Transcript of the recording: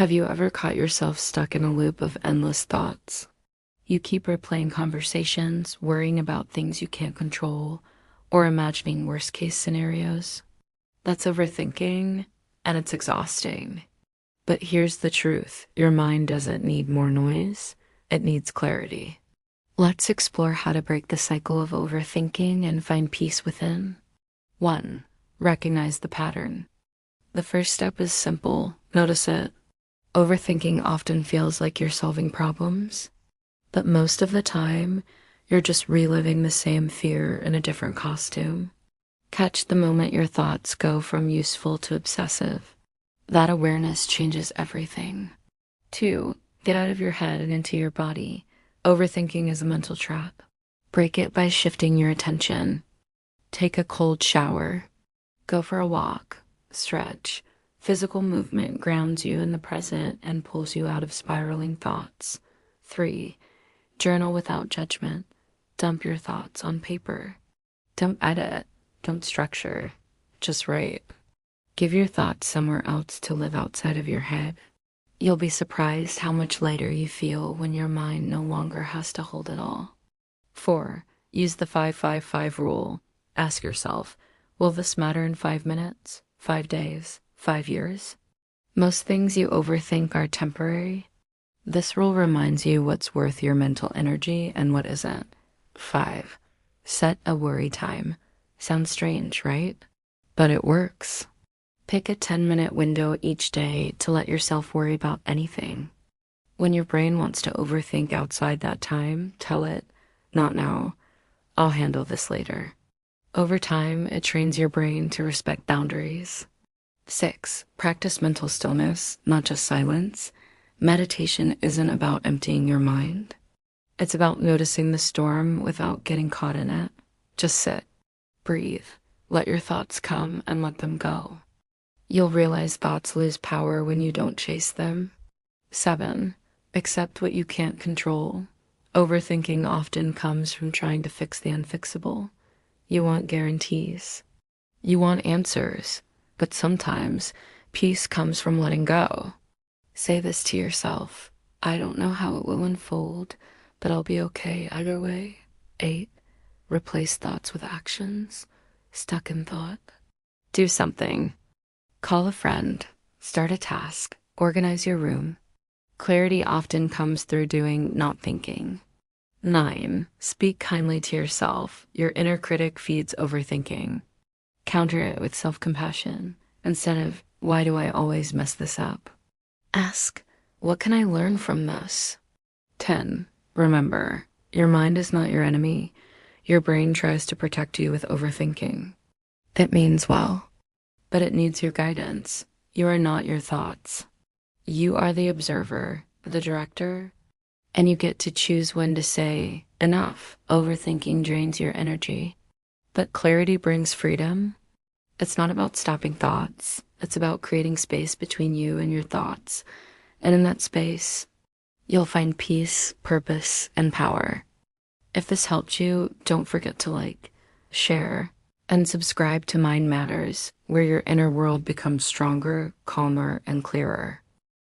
Have you ever caught yourself stuck in a loop of endless thoughts? You keep replaying conversations, worrying about things you can't control, or imagining worst-case scenarios. That's overthinking, and it's exhausting. But here's the truth. Your mind doesn't need more noise. It needs clarity. Let's explore how to break the cycle of overthinking and find peace within. 1. Recognize the pattern. The first step is simple. Notice it. Overthinking often feels like you're solving problems, but most of the time, you're just reliving the same fear in a different costume. Catch the moment your thoughts go from useful to obsessive. That awareness changes everything. 2. Get out of your head and into your body. Overthinking is a mental trap. Break it by shifting your attention. Take a cold shower. Go for a walk. Stretch. Physical movement grounds you in the present and pulls you out of spiraling thoughts. 3. Journal without judgment. Dump your thoughts on paper. Don't edit. Don't structure. Just write. Give your thoughts somewhere else to live outside of your head. You'll be surprised how much lighter you feel when your mind no longer has to hold it all. 4. Use the 5-5-5 rule. Ask yourself, will this matter in 5 minutes, 5 days, 5 years? Most things you overthink are temporary. This rule reminds you what's worth your mental energy and what isn't. 5. Set a worry time. Sounds strange, right? But it works. Pick a 10-minute window each day to let yourself worry about anything. When your brain wants to overthink outside that time, tell it, not now. I'll handle this later. Over time, it trains your brain to respect boundaries. 6. Practice mental stillness, not just silence. Meditation isn't about emptying your mind. It's about noticing the storm without getting caught in it. Just sit, breathe, let your thoughts come and let them go. You'll realize thoughts lose power when you don't chase them. 7. Accept what you can't control. Overthinking often comes from trying to fix the unfixable. You want guarantees. You want answers. But sometimes peace comes from letting go. Say this to yourself. I don't know how it will unfold, but I'll be okay either way. 8. Replace thoughts with actions. Stuck in thought. Do something. Call a friend. Start a task. Organize your room. Clarity often comes through doing, not thinking. 9. Speak kindly to yourself. Your inner critic feeds overthinking. Counter it with self-compassion instead of, why do I always mess this up? Ask, what can I learn from this? 10. Remember, your mind is not your enemy. Your brain tries to protect you with overthinking. It means well, but it needs your guidance. You are not your thoughts. You are the observer, the director, and you get to choose when to say, enough. Overthinking drains your energy. But clarity brings freedom. It's not about stopping thoughts. It's about creating space between you and your thoughts. And in that space, you'll find peace, purpose, and power. If this helped you, don't forget to like, share, and subscribe to Mind Matters, where your inner world becomes stronger, calmer, and clearer.